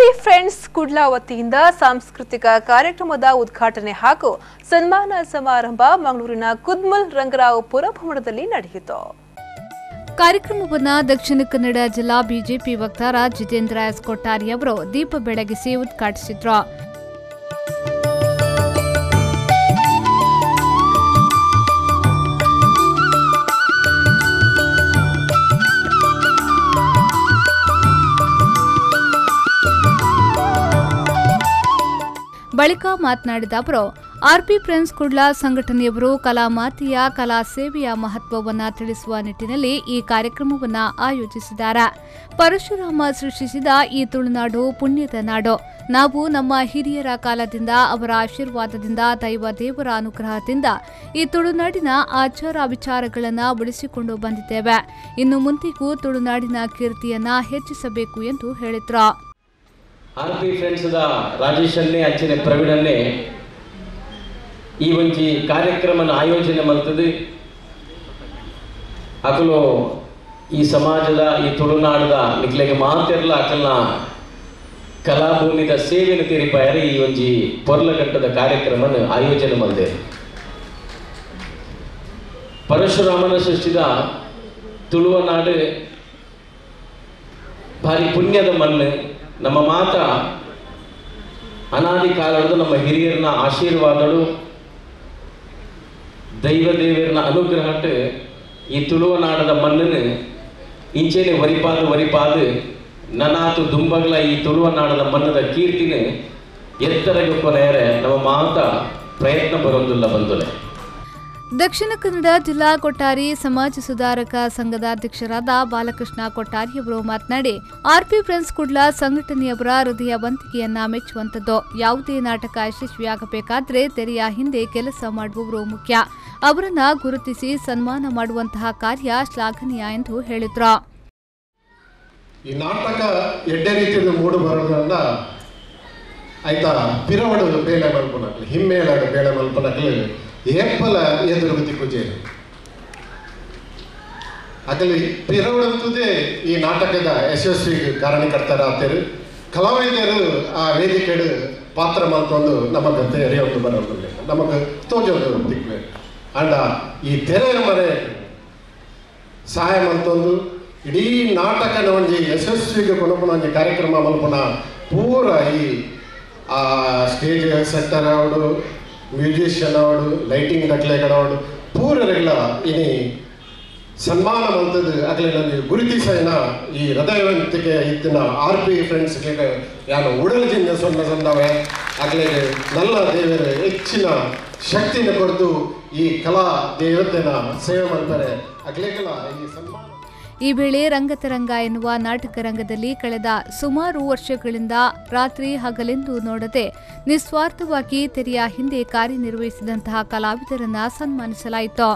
RP friends Kudla ವತಿಯಿಂದ ಸಾಂಸ್ಕೃತಿಕ ಕಾರ್ಯಕ್ರಮದ ಉದ್ಘಾಟನೆ ಹಾಗೂ ಸನ್ಮಾನ ಸಮಾರಂಭ ಮಂಗಳೂರಿನ ಕುದ್ಮಲ್ ರಂಗರಾವ್ ಪುರಭವನದಲ್ಲಿ ನಡೆಯಿತು. ಕಾರ್ಯಕ್ರಮವನ್ನು ದಕ್ಷಿಣ ಕನ್ನಡ ಜಿಲ್ಲಾ ಬಿಜೆಪಿ ವಕ್ತಾರ ಜಿತೇಂದ್ರ ಎಸ್ ಕೊಟ್ಟಾರಿ ಅವರು ದೀಪ ಬೆಳಗಿಸಿ ಉದ್ಘಾಟಿಸಿದರು. ಬಳಿಕ ಮಾತನಾಡಿದ ಅವರು ಆರ್ಪಿ ಫ್ರೆಂಡ್ಸ್ ಕುಡ್ಲಾ ಸಂಘಟನೆಯವರು ಕಲಾಮಾತೆಯ ಕಲಾ ಸೇವೆಯ ಮಹತ್ವವನ್ನು ತಿಳಿಸುವ ನಿಟ್ಟಿನಲ್ಲಿ ಈ ಕಾರ್ಯಕ್ರಮವನ್ನು ಆಯೋಜಿಸಿದ್ದಾರೆ. ಪರಶುರಾಮ ಸೃಷ್ಟಿಸಿದ ಈ ತುಳುನಾಡು ಪುಣ್ಯದ ನಾಡು. ನಾವು ನಮ್ಮ ಹಿರಿಯರ ಕಾಲದಿಂದ ಅವರ ಆಶೀರ್ವಾದದಿಂದ ದೇವರ ಅನುಗ್ರಹದಿಂದ ಈ ತುಳುನಾಡಿನ ಆಚಾರ ವಿಚಾರಗಳನ್ನು ಉಳಿಸಿಕೊಂಡು ಬಂದಿದ್ದೇವೆ. ಇನ್ನು ಮುಂದೆಗೂ ತುಳುನಾಡಿನ ಕೀರ್ತಿಯನ್ನು ಹೆಚ್ಚಿಸಬೇಕು ಎಂದು ಹೇಳಿದರು. ಆರ್ಪಿ ಫ್ರೆಂಡ್ಸ್ ರಾಜೇಶನ್ನೇ ಅಂಚಿನ ಪ್ರವೀಣನ್ನೇ ಈ ಒಂಜಿ ಕಾರ್ಯಕ್ರಮನ ಆಯೋಜನೆ ಮಾಡ್ತದೆ. ಅಕಲು ಈ ಸಮಾಜದ ಈ ತುಳುನಾಡದ ನಿಕ್ಲೆಗೆ ಮಾತಿರಲ್ಲ ಅಕಲ್ನ ಕಲಾಭೂಮಿದ ಸೇವೆನ ತೀರಿಪಾಯರಿ ಈ ಒಂಜಿ ಪೊರ್ಲಘಟ್ಟದ ಕಾರ್ಯಕ್ರಮನ ಆಯೋಜನೆ ಮಾಡಿದೆ. ಪರಶುರಾಮನ ಸೃಷ್ಟಿದ ತುಳುವ ನಾಡು ಭಾರಿ ಪುಣ್ಯದ ಮಣ್ಣು. ನಮ್ಮ ಮಾತ ಅನಾದಿ ಕಾಲದ ನಮ್ಮ ಹಿರಿಯರನ್ನ ಆಶೀರ್ವಾದಗಳು ದೇವರನ್ನ ಅನುಗ್ರಹಟ್ಟು ಈ ತುಳುವ ನಾಡದ ಮಣ್ಣನ್ನು ಇಂಚೆನೆ ವರಿಪಾದು ನನಾತು ದುಂಬಗ್ಲ ಈ ತುಳುವ ನಾಡದ ಮಣ್ಣದ ಕೀರ್ತಿನ ಎತ್ತರಗೆ ಕೊನೆಯರೆ ನಮ್ಮ ಮಾತ ಪ್ರಯತ್ನ ಬರೋದಿಲ್ಲ ಬಂದಲೆ. ದಕ್ಷಿಣ ಕನ್ನಡ ಜಿಲ್ಲಾ ಕೊಟ್ಟಾರಿ ಸಮಾಜ ಸುಧಾರಕ ಸಂಘದ ಅಧ್ಯಕ್ಷರಾದ ಬಾಲಕೃಷ್ಣ ಕೊಟ್ಟಾರಿಯವರು ಮಾತನಾಡಿ ಆರ್ಪಿ ಫ್ರೆಂಡ್ಸ್ ಕುಡ್ಲಾ ಸಂಘಟನೆಯವರ ಹೃದಯವಂತಿಕೆಯನ್ನ ಮೆಚ್ಚುವಂಥದ್ದು. ಯಾವುದೇ ನಾಟಕ ಯಶಸ್ವಿಯಾಗಬೇಕಾದ್ರೆ ತೆರೆಯ ಹಿಂದೆ ಕೆಲಸ ಮಾಡುವವರು ಮುಖ್ಯ. ಅವರನ್ನ ಗುರುತಿಸಿ ಸನ್ಮಾನ ಮಾಡುವಂತಹ ಕಾರ್ಯ ಶ್ಲಾಘನೀಯ ಎಂದು ಹೇಳಿದ್ರು. ಈ ನಾಟಕ ಎಡ್ಡೆ ರೀತಿಯಲ್ಲಿ ಮೂಡು ಬರೋದ್ರಿಂದ ಆಯ್ತಾ ಪಿರವಡು ಬೇಳೆ ಮಲ್ಪನಕ್ಲಿ ಹಿಮ್ಮೇಳಡು ಬೇಳೆ ಮಲ್ಪನಕ್ಲಿ ಏಪಲ ಎದುರುಗತಿ ಕುಜೇರು ಅಕಲಿ ಪಿರವಡಂತುದೇ ಈ ನಾಟಕದ ಯಶಸ್ವಿಗೆ ಕಾರಣಕರ್ತರಾಗ್ತಾರೆ. ಕಲಾವಿದರು ಆ ವೇದಿಕೆಡು ಪಾತ್ರ ಮಾಡ್ಕೊಂಡು ನಮಗೆ ತೆರೆಯೋದು ಬರೋದಿಲ್ಲ, ನಮಗೆ ತೋಜೋದು ದಿಕ್ವೆ ಅಂಡ ಈ ತೆರೆಯ ಮರೆ ಸಹಾಯ ಮಾಡ್ತಂದು ಇಡೀ ನಾಟಕನ ಒಂಜಿ ಯಶಸ್ವಿಗೆ ಕೊನಪುನ ಒಂಜಿ ಕಾರ್ಯಕ್ರಮ ಮಲ್ಪುನ ಪೂರ ಈ ಸ್ಟೇಜ್ ಸೆಟ್ಟರ್ ಅವಡು ಮ್ಯೂಸಿಷಿಯನ್ ಅವಡು ಲೈಟಿಂಗ್ ದಕ್ಲೆಗಳವಡು ಪೂರರೆಲ್ಲ ಇನಿ ಸನ್ಮಾನ ಮಂತದ್ದು ಅಗಲಿನಲ್ಲಿ ಗುರುತಿಸೈನ ಈ ಹೃದಯವಂತಿಕೆ ಇತ್ತಿನ ಆರ್ಪಿ ಫ್ರೆಂಡ್ಸ್ಗೆ ಯಾನು ಉಡಲ್ಜಿಂದ ಸೊನ್ನ ಸಂದವೆ ಅಗಲಿಗೆ ನಲ್ಲ ದೇವರ ಹೆಚ್ಚಿನ ಶಕ್ತಿನ ಕೊಡ್ದು ಈ ಕಲಾ ದೇವತೆನ ಸೇವೆ ಮಾಡ್ತಾರೆ ಅಗಲಿಗೆಲ್ಲ ಈ ಸನ್ಮಾನ. ಈ ವೇಳೆ ರಂಗತರಂಗ ಎನ್ನುವ ನಾಟಕ ರಂಗದಲ್ಲಿ ಕಳೆದ ಸುಮಾರು ವರ್ಷಗಳಿಂದ ರಾತ್ರಿ ಹಗಲೆಂದು ನೋಡದೆ ನಿಸ್ವಾರ್ಥವಾಗಿ ತೆರೆಯ ಹಿಂದೆ ಕಾರ್ಯನಿರ್ವಹಿಸಿದಂತಹ ಕಲಾವಿದರನ್ನ ಸನ್ಮಾನಿಸಲಾಯಿತು.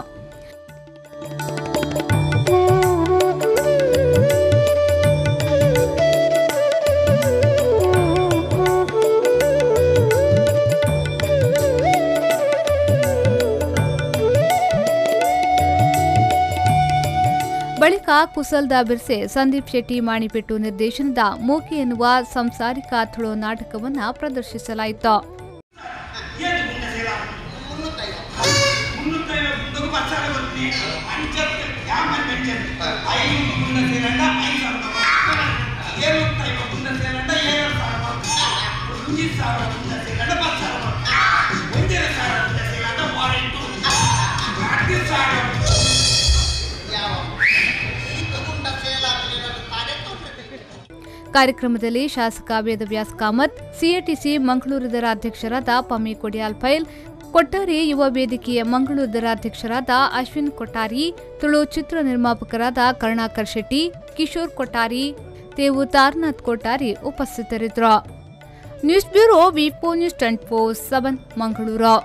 ಬಳಿಕ ಕುಸಲ್ ದಾಬಿರ್ಸೆ ಸಂದೀಪ್ ಶೆಟ್ಟಿ ಮಾಣಿಪೆಟ್ಟು ನಿರ್ದೇಶನದ ಮೂಕಿ ಎನ್ನುವ ಸಂಸಾರಿಕ ತುಳು ನಾಟಕವನ್ನು ಪ್ರದರ್ಶಿಸಲಾಯಿತು. ಕಾರ್ಯಕ್ರಮದಲ್ಲಿ ಶಾಸಕ ವೇದವ್ಯಾಸ್ ಕಾಮತ್, ಸಿಎಟಿಸಿ ಮಂಗಳೂರು ಅಧ್ಯಕ್ಷರಾದ ಪಮ್ಮಿ ಕೊಡಿಯಾಲ್ ಫೈಲ್, ಕೊಟ್ಟಾರಿ ಯುವ ವೇದಿಕೆಯ ಮಂಗಳೂರು ಅಧ್ಯಕ್ಷರಾದ ಅಶ್ವಿನ್ ಕೊಟ್ಟಾರಿ, ತುಳು ಚಿತ್ರ ನಿರ್ಮಾಪಕರಾದ ಕರುಣಾಕರ್ ಶೆಟ್ಟಿ, ಕಿಶೋರ್ ಕೊಟ್ಟಾರಿ, ತೇವು ತಾರನಾಥ್ ಕೊಟ್ಟಾರಿ ಉಪಸ್ಥಿತರಿದ್ದರು. News bureau V4 news 24/7 Mangaluru.